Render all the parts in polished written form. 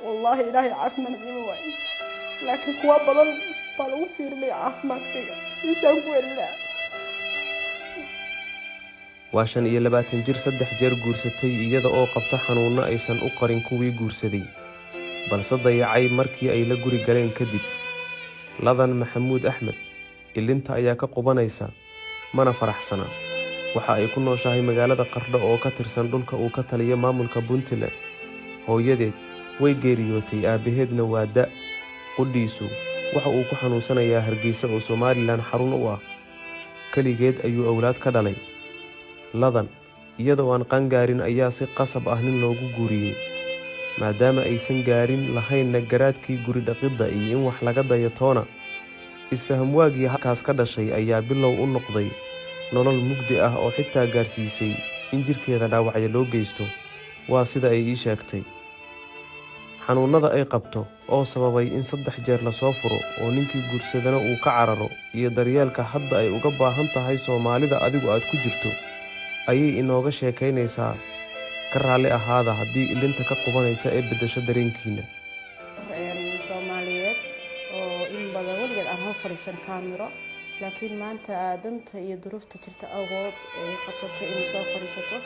والله إلهي عافمد إيموين لكن كوا بدل بالو فيرمي عافمد كيا يسوي الله. waa 25 jir 3 jeer guursatay iyada oo qabta xanuuno aysan u qarin kuwii guursaday balse dayacay markii ay la guri galeen kadib. ladan maxamuud axmed ilinta ayaa ka qubanaysa mana faraxsana. waxa ay ku nooshahay magaalada Qardho oo ka tirsan dhulka uu ka taliyo maamulka Puntland. hooyadeed way geeriyootay, aabaheedna waa da' qudhiisu waxa uu ku xanuunsanayaa Hargeysa oo Somaliland xarun u ah. kaligeed ayuu awlaad ka dhalay. ladan iyadoo aan qangaarin ayaa si qasab ah nin loogu guuriyey maadaama aysan gaarin lahaynna garaadkii guri dhaqidda iyo in wax laga dayatoona. isfaham waagii halkaas ka dhashay ayaa bilow u noqday nolol mugdi ah oo xitaa gaarsiisay in jirkeeda dhaawacyo loo geysto. waa sida ay ii sheegtay. xanuunada ay qabto oo sababay in 3 jeer la soo furo oo ninkii guursadana uu ka cararo iyo daryeelka hadda ay uga baahan tahay Soomaalida adigu aad ku jirto ayay inooga sheekaynaysaa. ka raali ahaada haddii ilinta ka qubanaysa ee bedesho dareenkiina. Soomaaliyeed oo in badan waligeed aan hor fariisan kaamiro laakiin maanta danta iyo duruufta jirta awood ay qabsatay in soo fariisato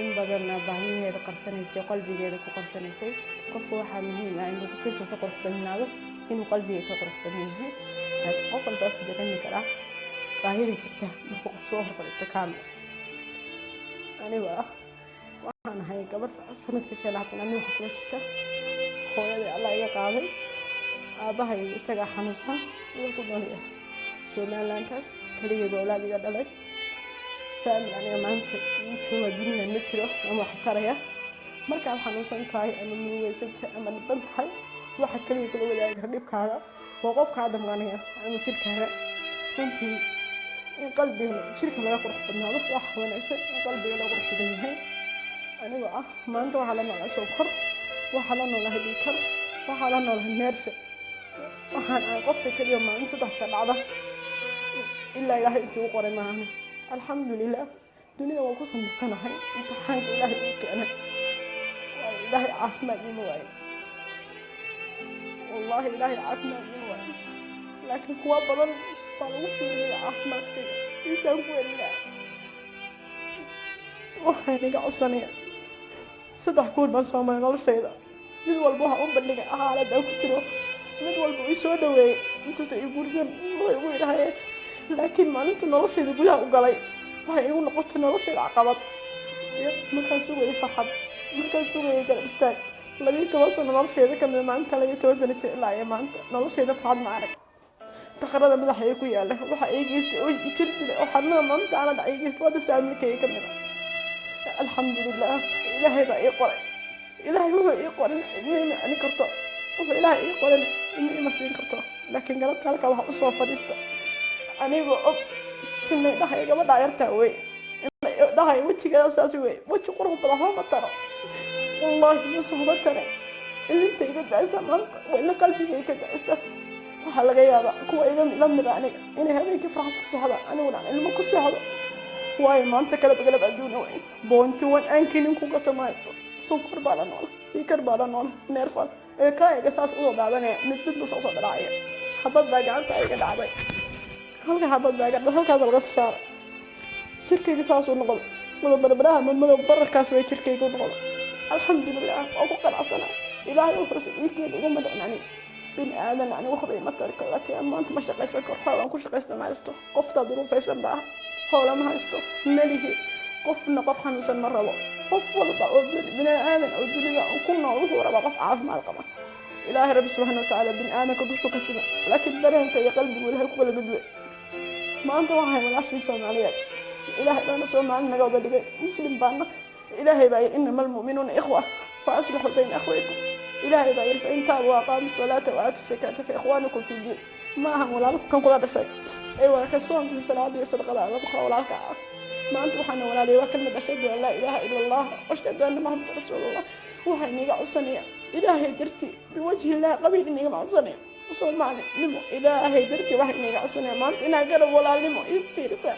in badan baahiyaheeda qarsanaysay qalbigeeda ku qarsanaysay. qofku waxaa muhiim ah inuu jirka ka qurux badnaado inuu qalbiga ka qurux badnaado. qof walba wuxuu dareemi karaa baahida jirta markuu qof soo hor fariisto kaamiro. aniga waxaan ahay gabar sanadka 5 aniga waxa kula jirta hooyadii Allah iga qaaday aabahay isaga xanuunsan wuu ku dhaliya Somalilandaas kaliya awlaad iga dhalay family aniga maanta jooga dunida ma jiro ama wax taraya marka waxaan xanuunsan tahay ama muugaysantahay ama dhiban tahay waxa kaliya kula wadaaga dhibkaaga oo qofka aadamganaya ama jirkaaga runtii in qalbiga jirka laga qurux badnaado wax wanaagsan in qalbiga laga qurux badan yahay. aniga maanta waxaa la noolaa sokor waxaa la noolaa dhiikar waxaa la noolaa neerfe waxaan aan qofta kaliya maalin 3 dhacda ilaa ilaahay intuu u qoray maahan. alxamdulillaah dunida waan ku samaysanahay imtixaanka ilaahay uu keenay ilaahay caafimaad ima waayo wallaahi ilaahay caafimaad ima waayo laakiin kuwa badan baa lagu fiiriyay caafimaadkayga isaan ku welinaa. waxaan iga codsanaya 3 kuur baan soo maray noloshayda mid walba waxa u bandhigay xaaladda ku jiro mid walba uu soo dhaweeyay intuusan ii guursan way ugu yidhaaheen laakiin maalinta noloshayda gudaha u galay waxay igu noqotay noloshayda caqabad. markaan sugayay farxad markaan sugayay garab istaag 12 sano noloshayda ka mid maalinta 12 sano ilaa iyo maanta noloshayda farxad ma arag. taqarada madaxa ay ku yaala waxa ay geystay oo jirtida oo xadnada maanta aan dhacay geystay wada family-kayga ka mid ah. alxamdulillaah ilaahay baa ii qoray ilaahay wuxuu ii qoray inay ani karto wuxuu ilaahay ii qoray inay ma siin karto laakiin galabta halka waxa u soo fadhiista anigoo og inay dhahay gabadha yartaa wey inay dhahay wajigeeda saas wey waji qurux badan hoo ma taro wallaahi ma soo batare ilinta iga da'aysa maanta wayna qalbigay ka da'aysa. waxaa laga yaabaa kuwa iga la mid aniga inay habeenkii farxad ku socdaan aniguna aan ilmo ku socdo waayo maanta kala galab adduuna wey boonti wan aankinin ku gato maayo sokor baa la nool dhiikar baa la nool neerfan ee kaaga saas u daadanaya mid soo dhacaya habad baa gacanta iga dhacday halka habad baa gacanta halkaas laga soo saaray jirkayga saas u noqday wada barbaraha madmadow bararkaas way jirkayga u noqday. alxamdulillaah oo ku qanacsanaa ilaahay wuxuu siiyay igu madacnani bin aadan ani waxba ima tarko laakiin maanta ma shaqaysan karo waan ku shaqaystaa maasto qofta duruufaysan baa hawla ma haysto malihi qofna qof xanuunsan ma rabo qof walba oo bin aadan oo dunida ku nool wuxuu rabaa qof caafimaad qaba. ilaahay rabbi subhanahu wa ta'ala bin aadan ka dushku ka sida laakiin dareenka iyo qalbigu ilaahay ku kala gudbay. maanta waxay walaashii Soomaaliyeed ilaahay baana Soomaali naga wada dhigay muslim baana ilaahay baa innamal mu'minuuna ikhwa fa aslihu bayna akhawaykum ilaahay baa yiri in taab wa qaam salata wa atu zakata fa ikhwanukum fi din ma aha walaalkan kula dhashay ay waa ka soonka salaada iyo sadaqada la baxo walaalka maanta waxaan walaalay waa kalmad ashhadu an la ilaha illa allah wa ashhadu anna muhammadar rasuulullah waxay niga codsanaya ilaahay darti biwajhi allah qabiil niga codsanaya Soomaali nimo ilaahay darti waxay niga codsanaya maanta inaa garab walaalnimo ii fiirsa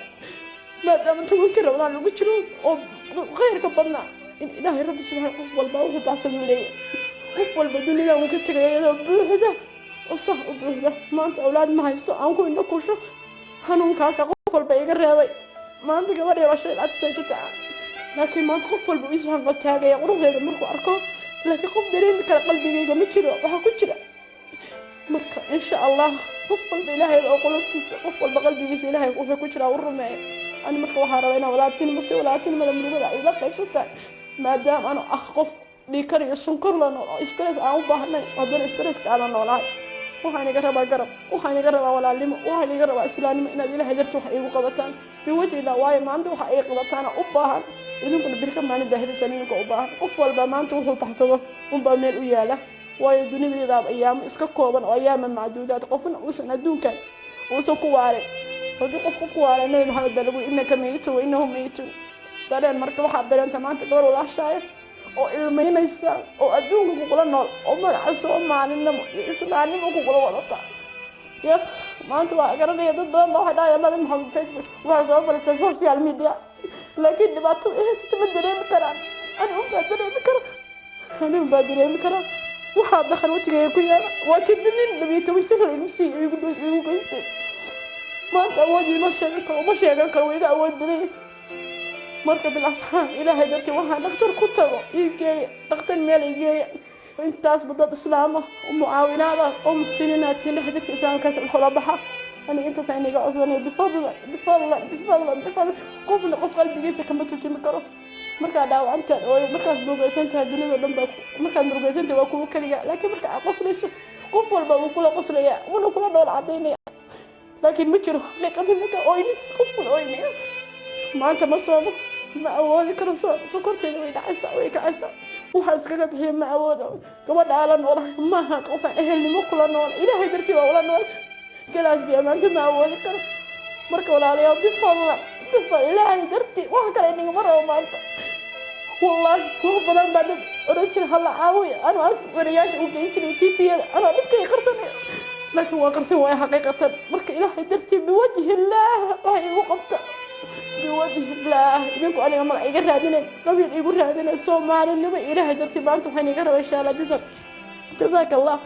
maadaama tuunkii rabadaan lagu jiro oo khayrka badnaa in ilaahay rabbi subhanahu qof walba wuxuu baasan leeyahay qof والبدونية ممكن تغير بوحدة وصح بوحدة ما أنت أولاد ما هيستو أنكو إنه كوشو هنون كاسا قفل بيقر رابي ما أنت قبل يا بشر العدسة كتاع لكن ما تقفل بويسو هنقلتها يا قروض هذا مركو أركو لكن قف درين كان قلبي جيجا متشرو وحكو تشرو مركا إن شاء الله قفل بإلهي الأقلوب قفل بقلبي جيسي إلهي وحكو تشرو ورمي أنا مركا وحاربينا ولاتين بسي ولاتين مدى ملوغة إلا قيب ستة ما دام أنا أخقف ليكر يسنكر لنا استرس أو بحنا هذول استرس على النولاي وهاني قرب قرب وهاني قرب ولا لم وهاني قرب إسلام إن دي له جرت وحقيقة قبتان بوجه لا واي ما عنده حقيقة قبتان أباهن إذن كنا بركم ما نبهر سنين كأباهن أفضل بما أنتم هو بحثه وبمل وياله واي الدنيا ذا أيام إسكاكوبا وأيام معدودات قفنا وسنا دون كان وسكواري وفي قف قواري نبي محمد بلغوا إنك ميت وإنهم ميتون دارين مركب حبنا أنت ما تقدر ولا شيء oo ilmeynaysa oo adduunka ku kula nool oo magaca Soomaalnimo iyo Islaamnimo ku kula wadata ya maanta waa garanaya dad badan oo hadaya madax Maxamed Facebook waa soo bartay social media laakiin dhibaatada haysta ma dareemi karaan anigu ma dareemi karo waxa dakhal wajigay ku yaala waa jidin dhabiito wajigay imsi igu goystay maanta waji ma sheegan karo wayga awood badan marka bilasxaan ilaahay dartii waxaan dhakhtar ku tago iibgeeya dhakhtar meel iibgeeya intaas badad islaama oo mucaawinaada oo muxsiniinaadkii dhexdhirka islaamkaas xoolo baxa aniga intaas aniga cusubnay bifadla qofna qof qalbigiisa kama turjumi karo markaa dhaawacantaad oo markaas murugaysantahay dunida dhan baa markaad murugaysantahay waa kuwa kaliya laakiin marka aad qoslayso qof walba wuu kula qoslaya wuuna kula dhool cadaynaya laakiin ma jiro xaqiiqada marka oynis qof kula oynaya maanta ma soomo ma awoodi karo sokorteeda way dhacaysaa way kacaysaa waxaa iskaga bixiya ma awoodo gabadha ala noolahay maaha qofaan ehelnimo kula nool ilaahay dartii waa ula nool galaas biya maanta ma awoodi karo marka walaalayaal bifadla ilaahay dartii waxa kale inagama rabo maanta wallaahi wax badan baa dad oran jira hala caawiya anaa wariyaasha u geyn jiray tviyada anaa dhibkay qarsanay laakiin waa qarsan waaya xaqiiqatan marka ilaahay dartii biwajhi illaah waxay igu qabta بوجه الله إذنكم أنا مرة إيجار هذين قبل إيجار هذين سومالي نبي إله درتي بانتو حين يقرأ إن شاء الله جزاك الله